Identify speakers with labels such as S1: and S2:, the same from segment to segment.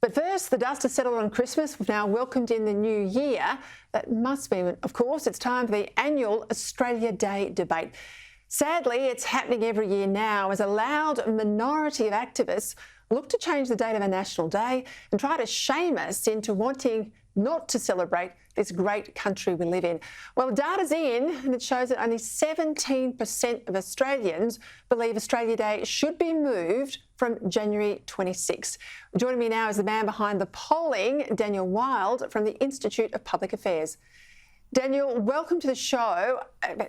S1: But first, the dust has settled on Christmas. We've now welcomed in the new year. That must mean, of course, it's time for the annual Australia Day debate. Sadly, it's happening every year now as a loud minority of activists look to change the date of our National Day and try to shame us into wanting not to celebrate this great country we live in. Well, the data's in and it shows that only 17% of Australians believe Australia Day should be moved from January 26. Joining me now is the man behind the polling, Daniel Wild from the Institute of Public Affairs. Daniel, welcome to the show.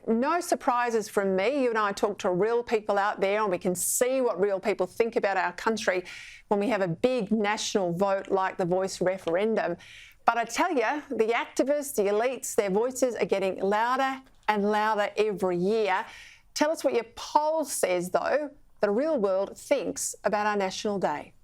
S1: No surprises from me. You and I talk to real people out there and we can see what real people think about our country when we have a big national vote like the Voice referendum. But I tell you, the activists, the elites, their voices are getting louder and louder every year. Tell us what your poll says, though, that the real world thinks about our National Day.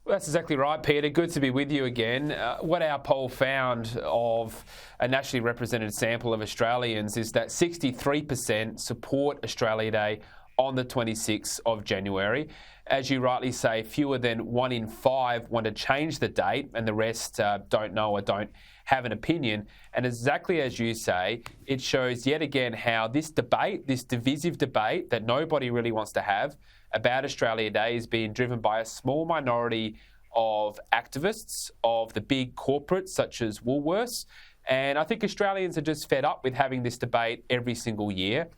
S2: Well, that's exactly right, Peter. Good to be with you again. What our poll found of a nationally represented sample of Australians is that 63% support Australia Day on the 26th of January. As you rightly say, fewer than 1 in 5 want to change the date and the rest don't know or don't have an opinion. And exactly as you say, it shows yet again how this debate, this divisive debate that nobody really wants to have about Australia Day is being driven by a small minority of activists, of the big corporates such as Woolworths. And I think Australians are just fed up with having this debate every single year.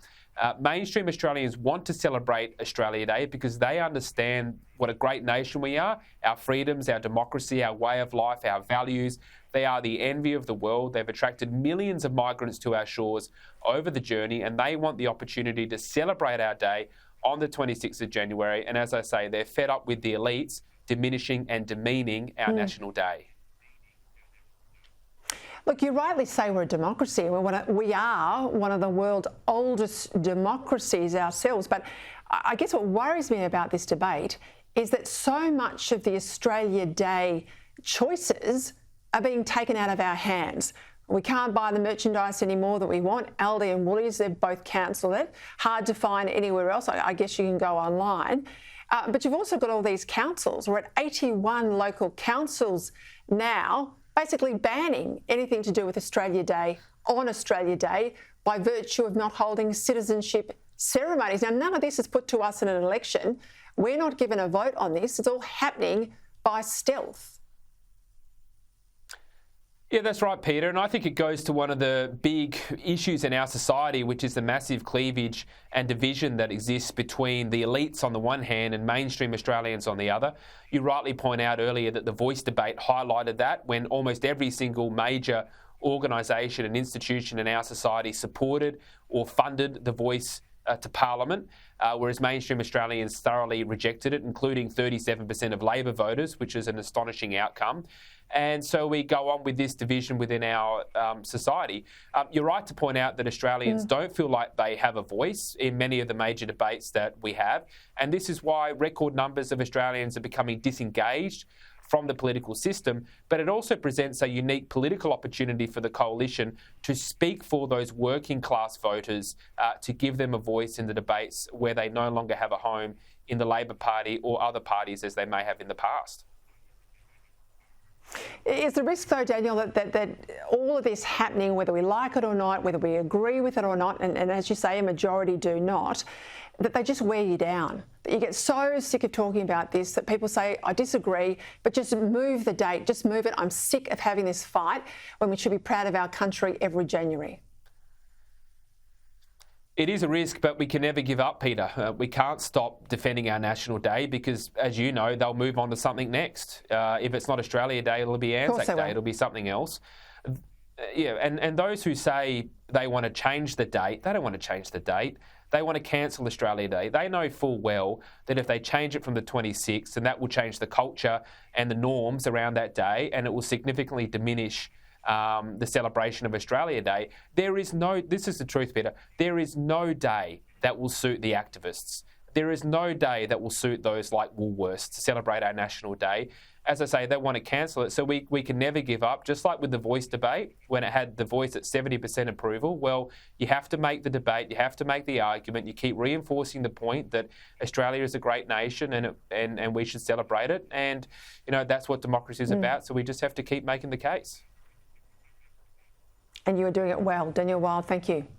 S2: Mainstream Australians want to celebrate Australia Day because they understand what a great nation we are, our freedoms, our democracy, our way of life, our values. They are the envy of the world. They've attracted millions of migrants to our shores over the journey, and they want the opportunity to celebrate our day on the 26th of January. And as I say, they're fed up with the elites diminishing and demeaning our National Day.
S1: Look, you rightly say we're a democracy. We are one of the world's oldest democracies ourselves. But I guess what worries me about this debate is that so much of the Australia Day choices are being taken out of our hands. We can't buy the merchandise anymore that we want. Aldi and Woolies, they've both cancelled it. Hard to find anywhere else. I guess you can go online. But you've also got all these councils. We're at 81 local councils now, basically banning anything to do with Australia Day on Australia Day by virtue of not holding citizenship ceremonies. Now, none of this is put to us in an election. We're not given a vote on this. It's all happening by stealth.
S2: Yeah, that's right, Peter. And I think it goes to one of the big issues in our society, which is the massive cleavage and division that exists between the elites on the one hand and mainstream Australians on the other. You rightly point out earlier that the Voice debate highlighted that when almost every single major organisation and institution in our society supported or funded the Voice to Parliament, whereas mainstream Australians thoroughly rejected it, including 37% of Labor voters, which is an astonishing outcome. And so we go on with this division within our society. You're right to point out that Australians don't feel like they have a voice in many of the major debates that we have. And this is why record numbers of Australians are becoming disengaged from the political system, but it also presents a unique political opportunity for the coalition to speak for those working class voters, to give them a voice in the debates where they no longer have a home in the Labor Party or other parties as they may have in the past.
S1: Is the risk, though, Daniel, that all of this happening, whether we like it or not, whether we agree with it or not, and as you say, a majority do not, that they just wear you down? That you get so sick of talking about this that people say, I disagree, but just move the date, just move it. I'm sick of having this fight when we should be proud of our country every January.
S2: It is a risk, but we can never give up, Peter. We can't stop defending our National Day because, as you know, they'll move on to something next. If it's not Australia Day, it'll be Anzac Day. It'll be something else. And those who say they want to change the date, they don't want to change the date. They want to cancel Australia Day. They know full well that if they change it from the 26th, then that will change the culture and the norms around that day, and it will significantly diminish the celebration of Australia Day. This is the truth, Peter, there is no day that will suit the activists. There is no day that will suit those like Woolworths to celebrate our National Day. As I say, they want to cancel it, so we can never give up. Just like with the Voice debate, when it had the Voice at 70% approval, well, you have to make the debate, you have to make the argument, you keep reinforcing the point that Australia is a great nation and we should celebrate it. And, you know, that's what democracy is about, so we just have to keep making the case.
S1: And you are doing it well. Danielle Wild, thank you.